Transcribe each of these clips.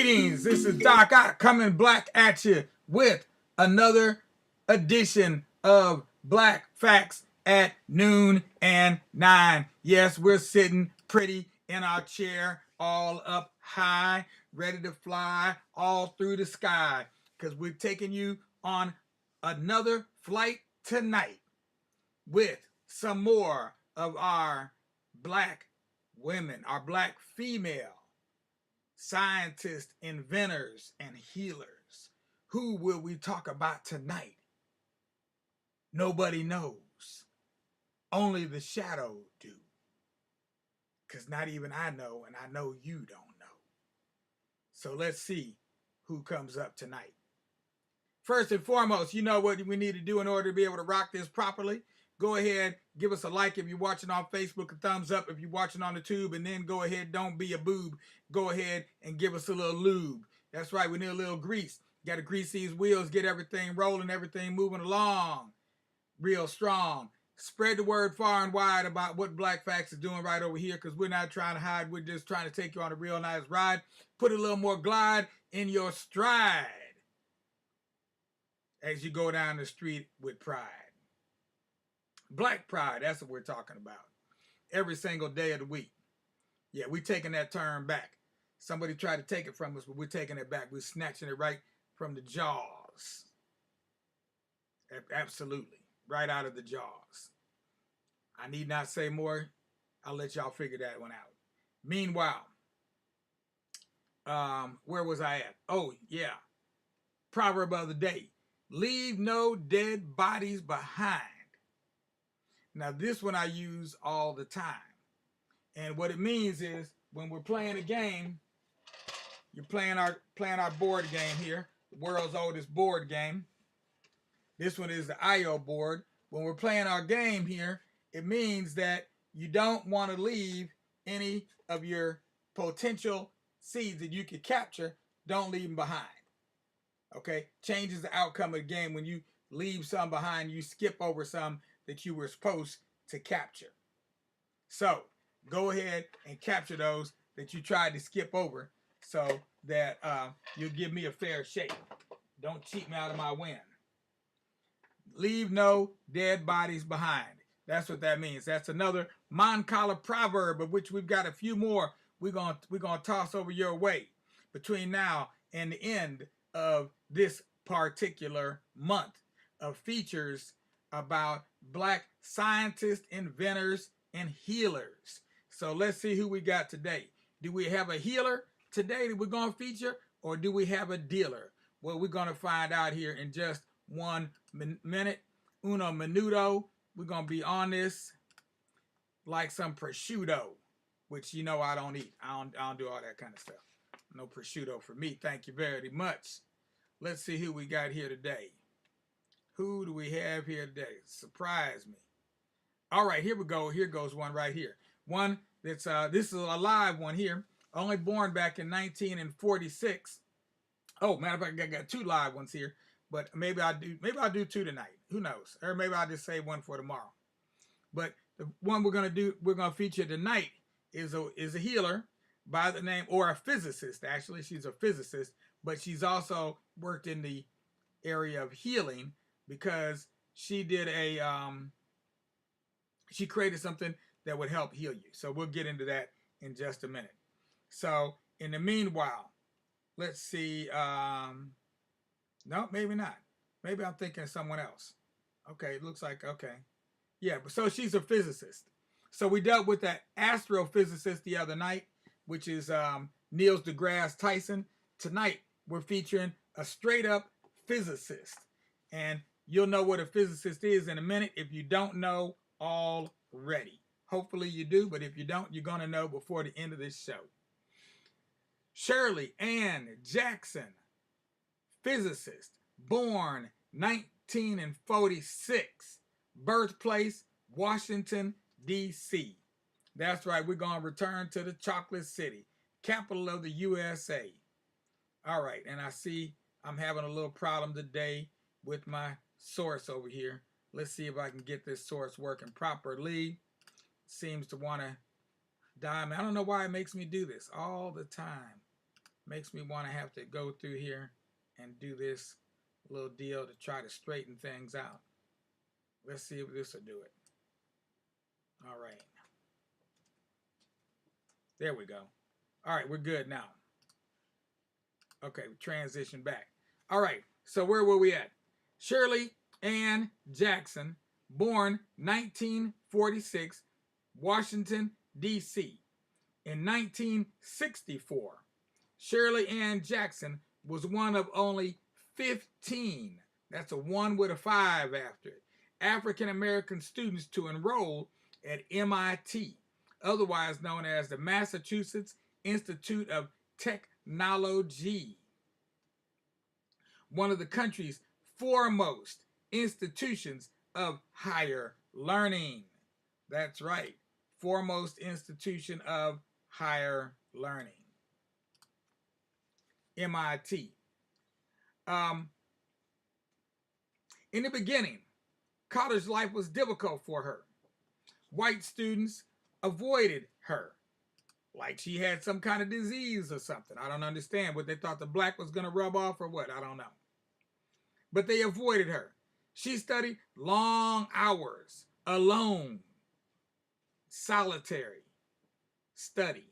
Greetings, this is Doc Ock coming black at you with another edition of Black Facts at Noon and 9. Yes, we're sitting pretty in our chair, all up high, ready to fly all through the sky, because we're taking you on another flight tonight with some more of our black women, our black female scientists, inventors, and healers. Who will we talk about tonight? Nobody knows. Only the shadow do. Because not even I know, and I know you don't know. So let's see who comes up tonight. First and foremost, you know what we need to do in order to be able to rock this properly? Go ahead, give us a like if you're watching on Facebook, a thumbs up if you're watching on the tube, and then go ahead, don't be a boob. Go ahead and give us a little lube. That's right, we need a little grease. Got to grease these wheels, get everything rolling, everything moving along real strong. Spread the word far and wide about what Black Facts is doing right over here, because we're not trying to hide. We're just trying to take you on a real nice ride. Put a little more glide in your stride as you go down the street with pride. Black pride, that's what we're talking about. Every single day of the week. Yeah, we're taking that term back. Somebody tried to take it from us, but we're taking it back. We're snatching it right from the jaws. Absolutely. Right out of the jaws. I need not say more. I'll let y'all figure that one out. Meanwhile, where was I at? Oh, yeah. Proverb of the day. Leave no dead bodies behind. Now, this one I use all the time. And what it means is when we're playing a game, you're playing our board game here, the world's oldest board game. This one is the IO board. When we're playing our game here, it means that you don't want to leave any of your potential seeds that you could capture. Don't leave them behind. Okay? Changes the outcome of the game. When you leave some behind, you skip over some that you were supposed to capture. So go ahead and capture those that you tried to skip over so that you'll give me a fair shake. Don't cheat me out of my win. Leave no dead bodies behind. That's what that means. That's another Mancala proverb, of which we've got a few more we're gonna toss over your way between now and the end of this particular month of features about Black scientists, inventors, and healers. So let's see who we got today. Do we have a healer today that we're going to feature, or do we have a dealer? Well, we're going to find out here in just 1 minute. Uno minuto. We're going to be on this like some prosciutto, which you know I don't eat. I don't do all that kind of stuff. No prosciutto for me. Thank you very much. Let's see who we got here today. Who do we have here today? Surprise me. All right, here we go. Here goes one right here. One that's this is a live one here. Only born back in 1946. Oh, matter of fact, I got 2 live ones here, but maybe I'll do 2 tonight. Who knows? Or maybe I'll just save one for tomorrow. But the one we're gonna feature tonight is a healer by the name, or a physicist. Actually, she's a physicist, but she's also worked in the area of healing, because she did she created something that would help heal you. So we'll get into that in just a minute. So in the meanwhile, let's see. No, maybe not. Maybe I'm thinking of someone else. Okay, it looks like, okay. Yeah, but so she's a physicist. So we dealt with that astrophysicist the other night, which is Neil deGrasse Tyson. Tonight, we're featuring a straight up physicist. And you'll know what a physicist is in a minute if you don't know already. Hopefully you do, but if you don't, you're going to know before the end of this show. Shirley Ann Jackson, physicist, born 1946, birthplace Washington, D.C. That's right, we're going to return to the Chocolate City, capital of the USA. All right, and I see I'm having a little problem today with my source over here. Let's see if I can get this source working properly. Seems to want to die. I don't know why it makes me do this all the time. Makes me want to have to go through here and do this little deal to try to straighten things out. Let's see if this will do it. All right. There we go. All right, we're good now. Okay, transition back. All right, so where were we at? Shirley Ann Jackson, born 1946, Washington, D.C. In 1964, Shirley Ann Jackson was one of only 15, that's a 1 with a 5 after it, African American students to enroll at MIT, otherwise known as the Massachusetts Institute of Technology, one of the country's foremost institutions of higher learning. That's right, foremost institution of higher learning, MIT. In the beginning, college life was difficult for her. White students avoided her, like she had some kind of disease or something. I don't understand what they thought the black was going to rub off or what. I don't know. But they avoided her. She studied long hours, alone, solitary study.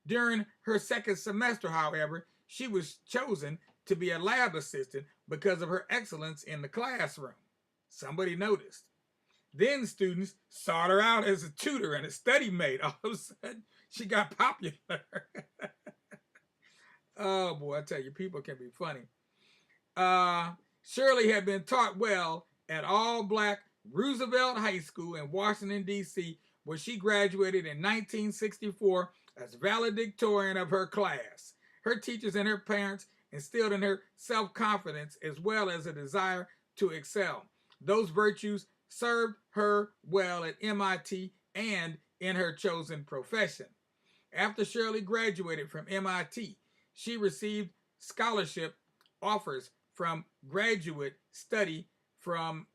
During her second semester, however, she was chosen to be a lab assistant because of her excellence in the classroom. Somebody noticed. Then students sought her out as a tutor and a study mate. All of a sudden, she got popular. Oh boy, I tell you, people can be funny. Shirley had been taught well at all-black Roosevelt High School in Washington, D.C., where she graduated in 1964 as valedictorian of her class. Her teachers and her parents instilled in her self-confidence as well as a desire to excel. Those virtues served her well at MIT and in her chosen profession. After Shirley graduated from MIT, she received scholarship offers for graduate study from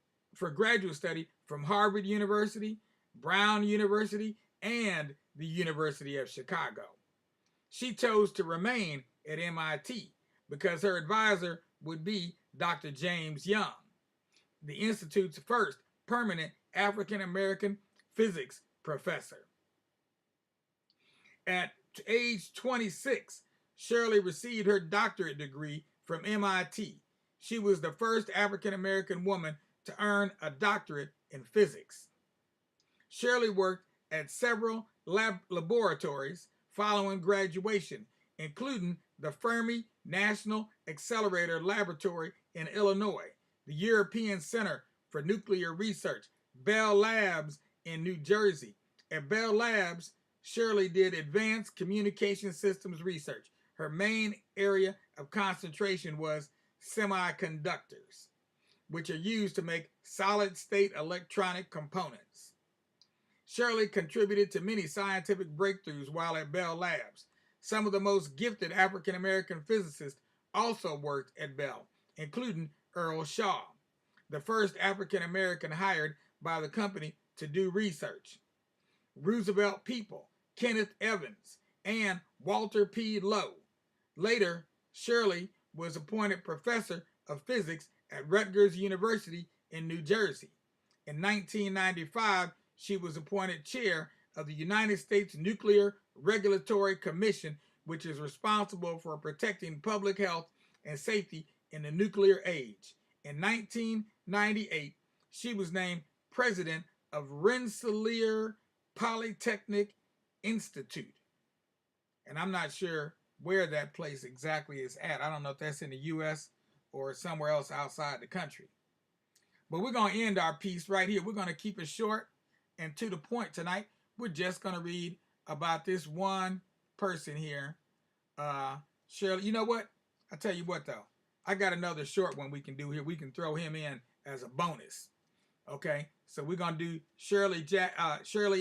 Harvard University, Brown University, and the University of Chicago. She chose to remain at MIT because her advisor would be Dr. James Young, the Institute's first permanent African American physics professor. At age 26, Shirley received her doctorate degree from MIT. She was the first African American woman to earn a doctorate in physics. Shirley worked at several laboratories following graduation, including the Fermi National Accelerator Laboratory in Illinois, the European Center for Nuclear Research, Bell Labs in New Jersey. At Bell Labs, Shirley did advanced communication systems research. Her main area of concentration was semiconductors, which are used to make solid-state electronic components. Shirley contributed to many scientific breakthroughs while at Bell Labs. Some of the most gifted African-American physicists also worked at Bell, including Earl Shaw, the first African-American hired by the company to do research. Roosevelt People, Kenneth Evans, and Walter P. Lowe. Later, Shirley was appointed professor of physics at Rutgers University in New Jersey. In 1995, she was appointed chair of the United States Nuclear Regulatory Commission, which is responsible for protecting public health and safety in the nuclear age. In 1998, she was named president of Rensselaer Polytechnic Institute. And I'm not sure where that place exactly is at. I don't know if that's in the U.S. or somewhere else outside the country. But we're going to end our piece right here. We're going to keep it short and to the point tonight. We're just going to read about this one person here. Shirley, you know what? I'll tell you what, though. I got another short one we can do here. We can throw him in as a bonus. Okay? So we're going to do Shirley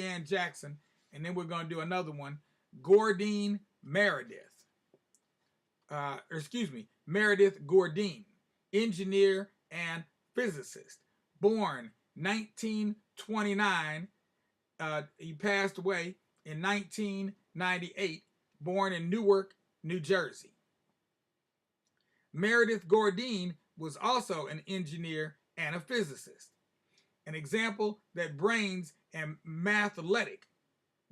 Ann Jackson, and then we're going to do another one, Gordeen Meredith. Meredith Gordeen, engineer and physicist. Born 1929, he passed away in 1998. Born in Newark, New Jersey. Meredith Gordeen was also an engineer and a physicist. An example that brains and mathletic,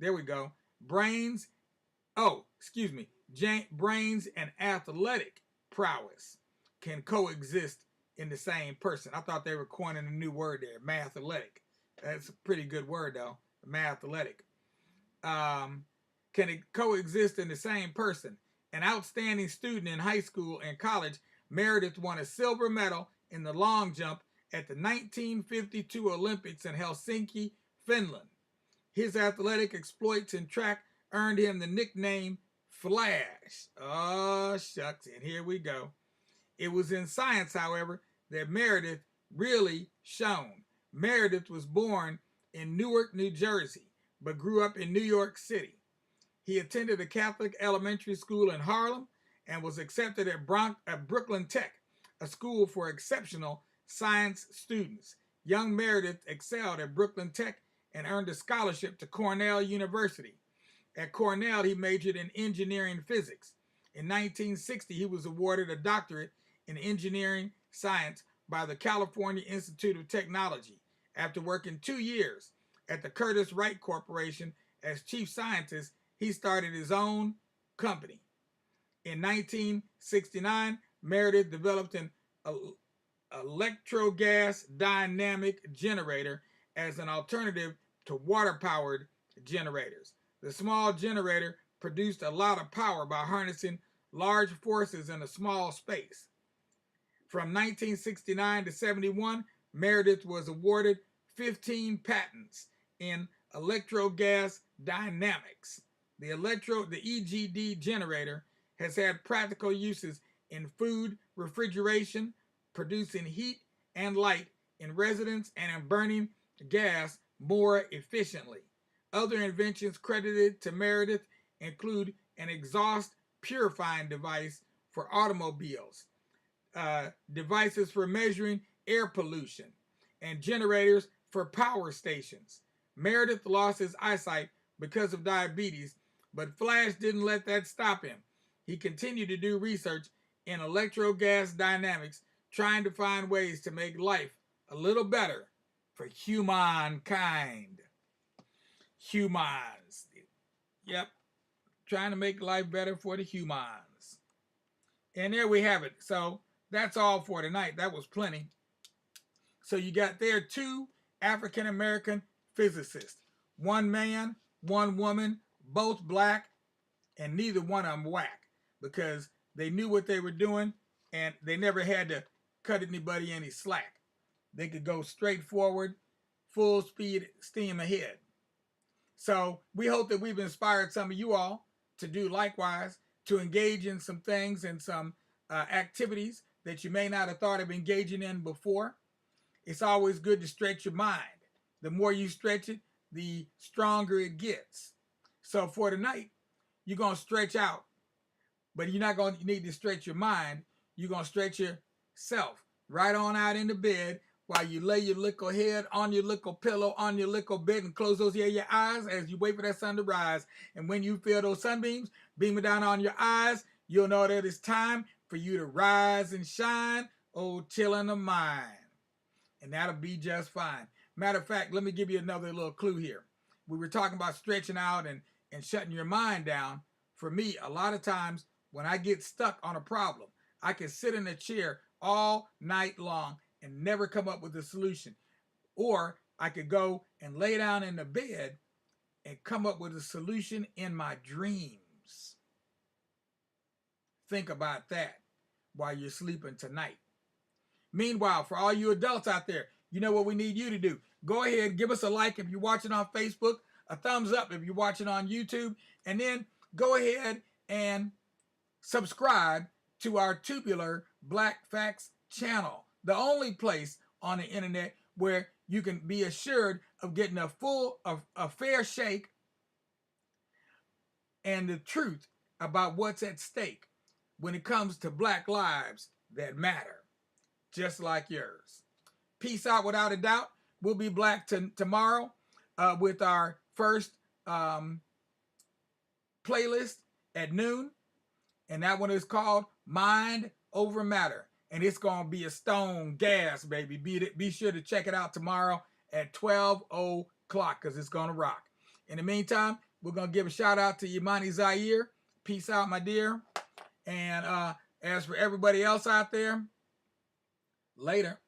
there we go, brains and athletic prowess can coexist in the same person. I thought they were coining a new word there, mathletic. That's a pretty good word though, mathletic. Can it coexist in the same person? An outstanding student in high school and college, Meredith won a silver medal in the long jump at the 1952 Olympics in Helsinki, Finland. His athletic exploits in track earned him the nickname Flash. Oh, shucks, and here we go. It was in science, however, that Meredith really shone. Meredith was born in Newark, New Jersey, but grew up in New York City. He attended a Catholic elementary school in Harlem and was accepted at Brooklyn Tech, a school for exceptional science students. Young Meredith excelled at Brooklyn Tech and earned a scholarship to Cornell University. At Cornell, he majored in engineering physics. In 1960, he was awarded a doctorate in engineering science by the California Institute of Technology. After working 2 years at the Curtiss-Wright Corporation as chief scientist, he started his own company. In 1969, Meredith developed an electrogas dynamic generator as an alternative to water-powered generators. The small generator produced a lot of power by harnessing large forces in a small space. From 1969 to 71, Meredith was awarded 15 patents in electrogas dynamics. The EGD generator has had practical uses in food refrigeration, producing heat and light in residence, and in burning gas more efficiently. Other inventions credited to Meredith include an exhaust purifying device for automobiles, devices for measuring air pollution, and generators for power stations. Meredith lost his eyesight because of diabetes, but Flash didn't let that stop him. He continued to do research in electrogas dynamics, trying to find ways to make life a little better for humankind. Humans. Yep. Trying to make life better for the humans. And there we have it. So that's all for tonight. That was plenty. So you got there 2 African-American physicists. 1 man, 1 woman, both black, and neither one of them whack, because they knew what they were doing and they never had to cut anybody any slack. They could go straight forward, full speed, steam ahead. So we hope that we've inspired some of you all to do likewise, to engage in some things and some activities that you may not have thought of engaging in before. It's always good to stretch your mind. The more you stretch it, the stronger it gets. So for tonight, you're going to stretch out, but you're not going to need to stretch your mind. You're going to stretch yourself right on out in the bed while you lay your little head on your little pillow, on your little bed, and close those your eyes as you wait for that sun to rise. And when you feel those sunbeams beaming down on your eyes, you'll know that it's time for you to rise and shine, oh, chillin' the mind. And that'll be just fine. Matter of fact, let me give you another little clue here. We were talking about stretching out and shutting your mind down. For me, a lot of times when I get stuck on a problem, I can sit in a chair all night long and never come up with a solution. Or I could go and lay down in the bed and come up with a solution in my dreams. Think about that while you're sleeping tonight. Meanwhile, for all you adults out there, you know what we need you to do. Go ahead, give us a like if you're watching on Facebook, a thumbs up if you're watching on YouTube, and then go ahead and subscribe to our Tubular Black Facts channel, the only place on the internet where you can be assured of getting a fair shake and the truth about what's at stake when it comes to black lives that matter, just like yours. Peace out without a doubt. We'll be back tomorrow with our first playlist at noon. And that one is called Mind Over Matter. And it's going to be a stone gas, baby. Be sure to check it out tomorrow at 12 o'clock because it's going to rock. In the meantime, we're going to give a shout out to Imani Zaire. Peace out, my dear. And as for everybody else out there, later.